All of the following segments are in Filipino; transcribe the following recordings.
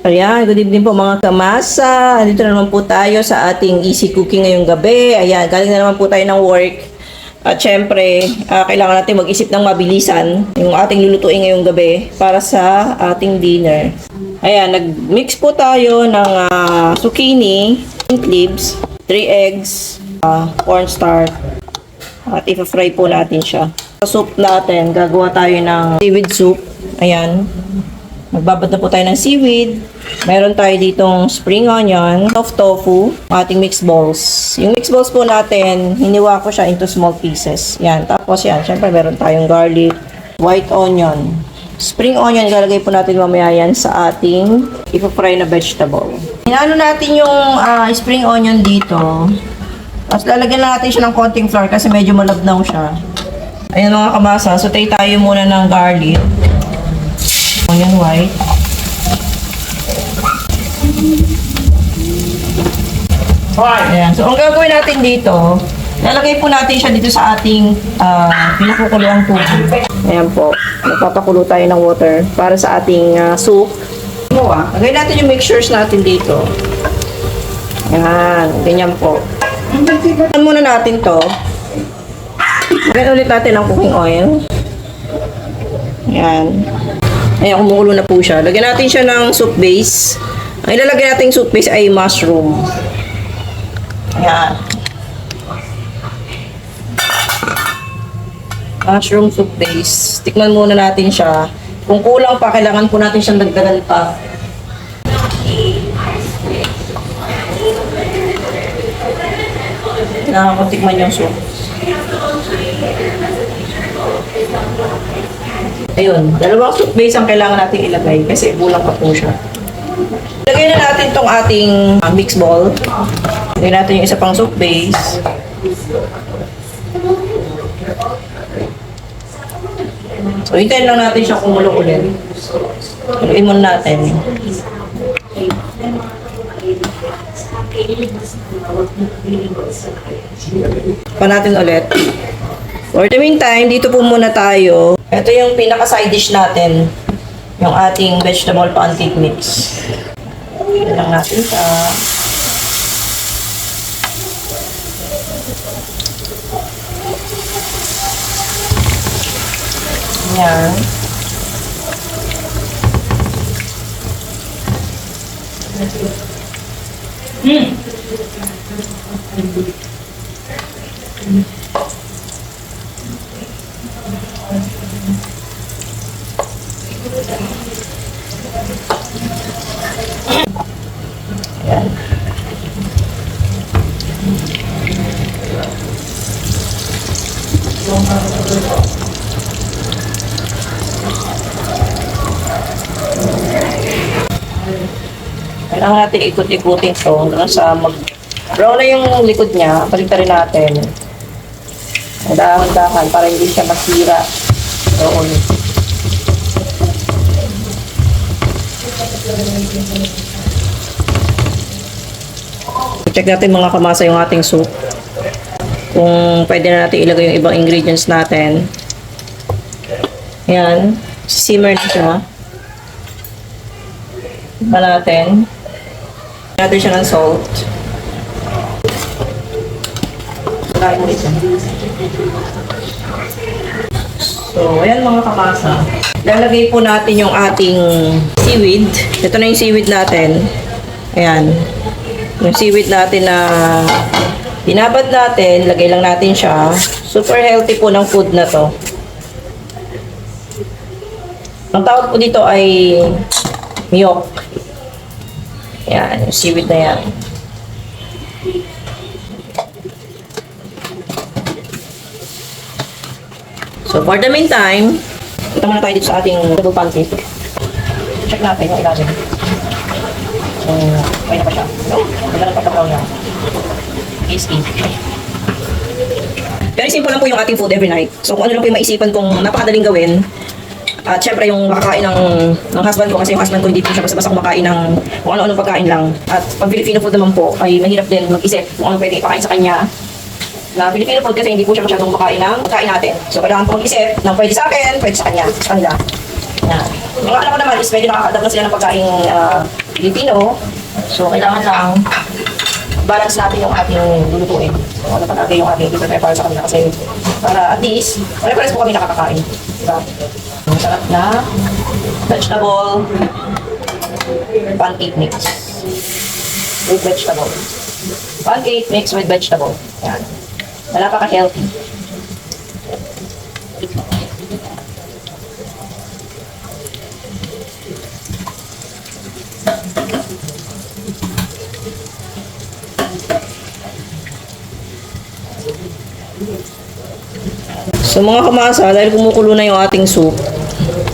Ayan, good evening po mga kamasa. Dito na naman po tayo sa ating easy cooking ngayong gabi. Ayan, galing na naman po tayo ng work. At syempre, kailangan natin mag-isip ng mabilisan yung ating lulutuin ngayong gabi para sa ating dinner. Ayan, nag-mix po tayo ng zucchini, mint leaves, 3 eggs, cornstarch, at ipa-fry po natin siya. Sa soup natin, gagawa tayo ng seaweed soup. Ayan. Magbabad na po tayo ng seaweed. Meron tayo ditong spring onion, soft tofu, ating mixed balls. Yung mixed balls po natin, hiniwa ko siya into small pieces. Yan. Tapos yan, syempre meron tayong garlic, white onion, spring onion. Ilalagay po natin mamaya yan sa ating ipa-fry na vegetable. Hinalo natin yung spring onion dito. Tapos lalagyan natin siya ng konting flour kasi medyo malabnaw siya. Ayan mga kamasa, saute tayo muna ng garlic. Onion white. Ayan. So, ang gagawin natin dito, lalagay po natin siya dito sa ating pinakukuluang tubig. Ayan po. Magpapakulo tayo ng water para sa ating soup. Lagay natin yung mixtures natin dito. Ayan. Ganyan po. Ayan muna natin to. Lagyan ulit natin ang cooking oil. Ayan. Ayan, kumukulo na po siya. Lagyan natin siya ng soup base. Ang ilalagay natin soup base ay mushroom. Ayan. Mushroom soup base. Tikman muna natin siya. Kung kulang pa, kailangan po natin siyang dagdagan pa. Kailangan ko tikman yung soup. Ayun, dalawang soup base ang kailangan natin ilagay kasi kulang pa po siya. Ilagay na natin tong ating mix ball. Ilagay natin yung isa pang soup base. So, hintayin lang natin siya kumulo ulit. Ilagay muna natin. Pa natin ulit. For the meantime, dito po muna tayo. Ito yung pinaka-side dish natin. Yung ating vegetable pancake mix. Yan lang natin siya. Yan. Ayan. Kailangan natin ikot-ikutin ito hanggang sa brown na yung likod niya. Baliktarin natin. Dahan-dahan para hindi siya masira. Doon. Check natin mga kamasa yung ating soup. Kung pwede na natin ilagay yung ibang ingredients natin. Ayan. Simmer na siya. Iba natin. Natin siya ng salt. Lagay mo ito. So, ayan mga kamasa. Lalagay po natin yung ating seaweed. Ito na yung seaweed natin. Ayan. Yung seaweed natin na binabad natin, lagay lang natin siya. Super healthy po ng food na to. Ang tawag po dito ay miyok. Yan, yung seaweed na yan. So, for the meantime, ito muna tayo dito sa ating double pancake. Check natin yung ilalim. So, okay na pa siya. No? Wala na pagkabraw niya. Easy. Very simple lang po yung ating food every night. So, kung ano lang po yung maisipan kong napakadaling gawin. At syempre yung makakain ng husband ko, kasi yung husband ko hindi po siya basta-basta kumakain ng kung ano-anong pagkain lang. At pag Filipino food naman po, ay mahirap din mag-isip kung ano pwede ipakain sa kanya. Na Filipino food kasi hindi po siya masyadong kumakain ng pagkain natin. So, kailangan po mag-isip ng pwede sa akin, pwede sa kanya, sa kanila. Yan. Mga anak ko naman is medyo nakaka-adapt na sila ng pagkain Filipino. So, kailangan lang balance natin yung ating lulutuin. So, ano pa natin yung ating prepare para sa kanila kasi para at least, pare-pares po kami nakakakain. Diba? Masarap na vegetable pancake mix with vegetable. Pancake mix with vegetable. Yan. Napaka-healthy. So mga kamasa, dahil kumukulo na yung ating soup,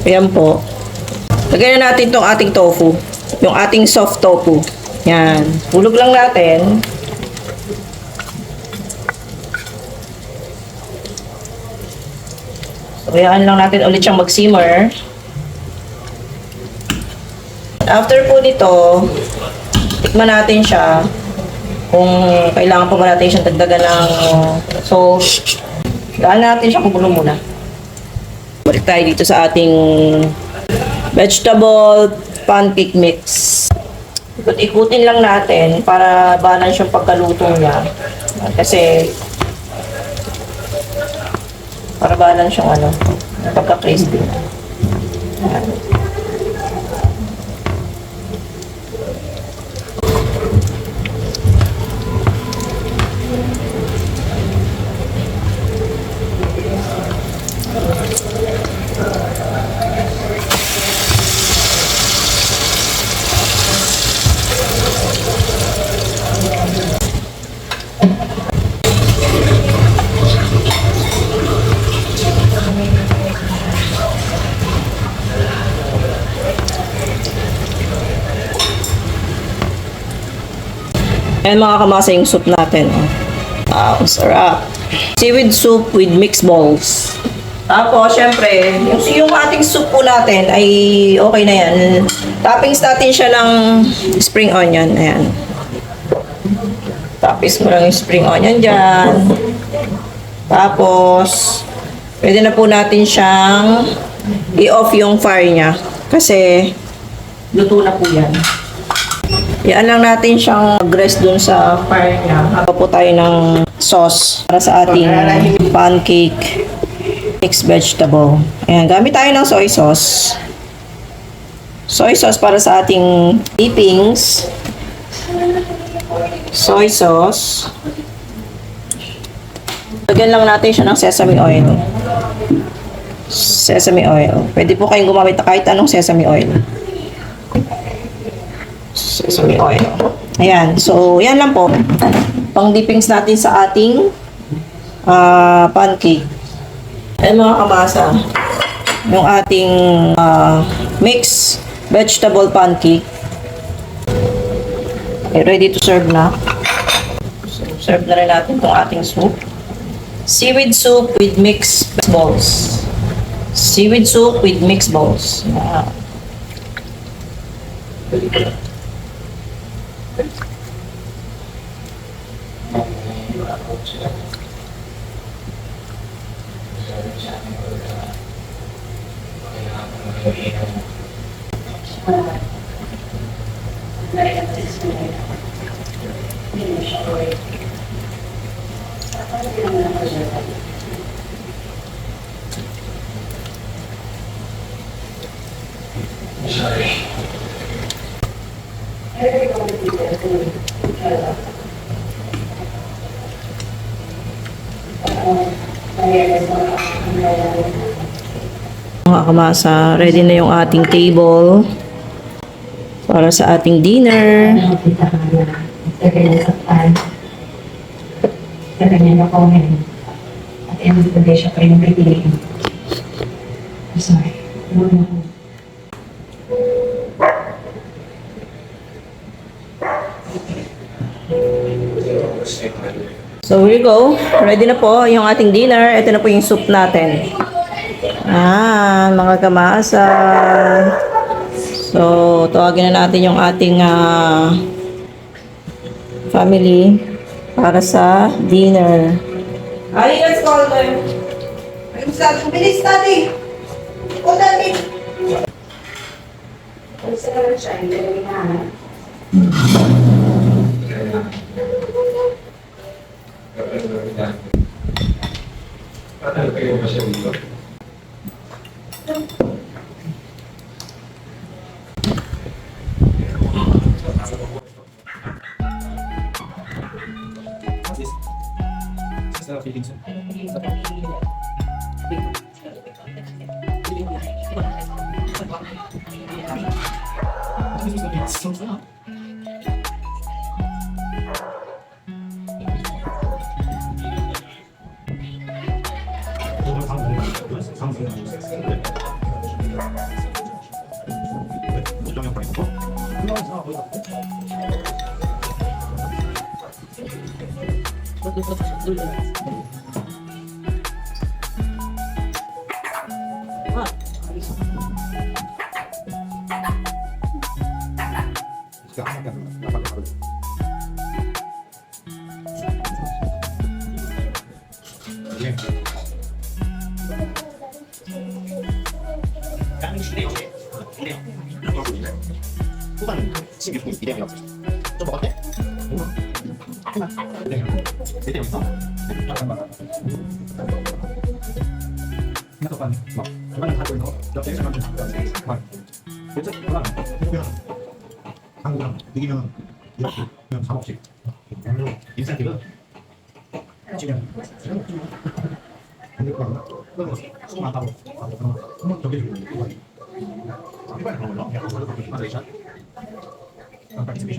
ayan po, lagyan na natin itong ating tofu, yung ating soft tofu. Yan, hulog lang natin. So hayaan lang natin ulit siyang mag-simmer. After po nito, tikman natin siya kung kailangan pa ba natin siyang dagdagan ng salt. Daan natin siya kumulo muna. Balik tayo dito sa ating vegetable pancake mix. Ikut-ikutin lang natin para balance yung pagkaluto niya. Kasi para balance yung pagka-crispy. Ayan. Ayan mga kamasa yung soup natin. Wow, sarap. Seaweed soup with mixed balls. Tapos, syempre, yung ating soup po natin ay okay na yan. Toppings natin siya ng spring onion. Ayan. Toppings mo lang yung spring onion dyan. Tapos, pwede na po natin siyang i-off yung fire niya. Kasi, luto na po yan. Yan lang natin siyang mag-rest dun sa fire niya. Haba po tayo ng sauce para sa ating pancake mixed vegetable. Ayan, gamit tayo ng soy sauce. Soy sauce para sa ating dippings. Soy sauce. Lagyan lang natin siya ng sesame oil. Sesame oil. Pwede po kayong gumamit na kahit anong sesame oil. Sesame oil. Ayan. So, yan lang po. Pang dippings natin sa ating pancake. Ayan mga kamasa. Yung ating mixed vegetable pancake. Okay, ready to serve na. So, serve na rin natin itong ating soup. Seaweed soup with mixed balls. Seaweed soup with mixed balls. Mga kamasa, ready na yung ating table para sa ating dinner. At end of the day, siya pa yung pipiliin. Sorry. So here you go. Ready na po yung ating dinner. Ito na po yung soup natin. Mga kamasa. So, tawagin na natin yung ating family para sa dinner. Ali, let's call them. Bilis, daddy. Call daddy. Gusto naman siya, hindi na Patay kayo ba siya dito? 한국이랑 이기면 이렇게 그냥 3억씩 인센티브 지금 그러니까 수고 많다고 한번 정해주고 일반에 그런 걸로 약간 그렇게 인마레이션 파티시페이션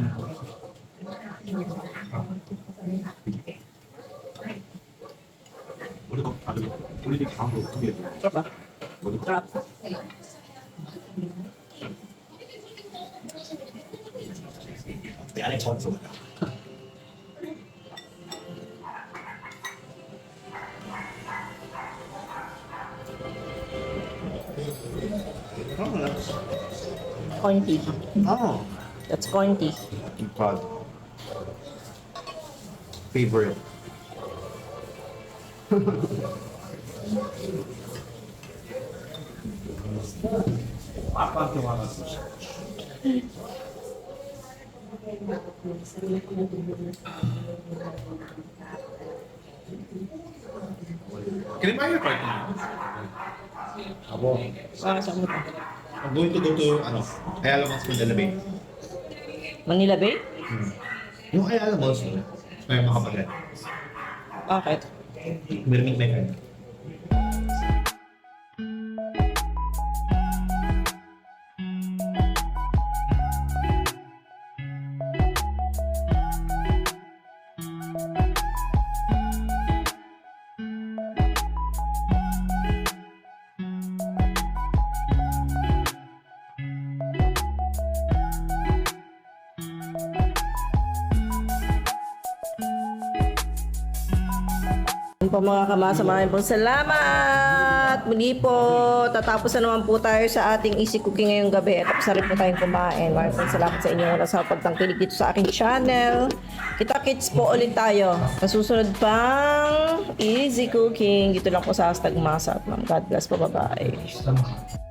우리도 아주 우리들이 다음으로 준비해 Sarap ba? Sarap. 내 안에 처음 써 Corn tea. Oh, That's corn tea. God. Favorite. 아빠한테 와가지고. Can I buy your partner? Abo. Para sa mga. I'm going to go to, Ayala Malls Manila Bay. Manila Bay? Yung Ayala Malls, may mga kapatid. Okay. Meron may friend. Yun po mga kamasa, maraming pong salamat! Muli po, tatapos na naman po tayo sa ating easy cooking ngayong gabi at tapos na rin po tayong kumain. Maraming pong salamat sa inyo sa pagtangkilik dito sa aking channel. Kita-kits po ulit tayo sa susunod pang easy cooking. Dito lang po sa #masat. God bless po, bye-bye.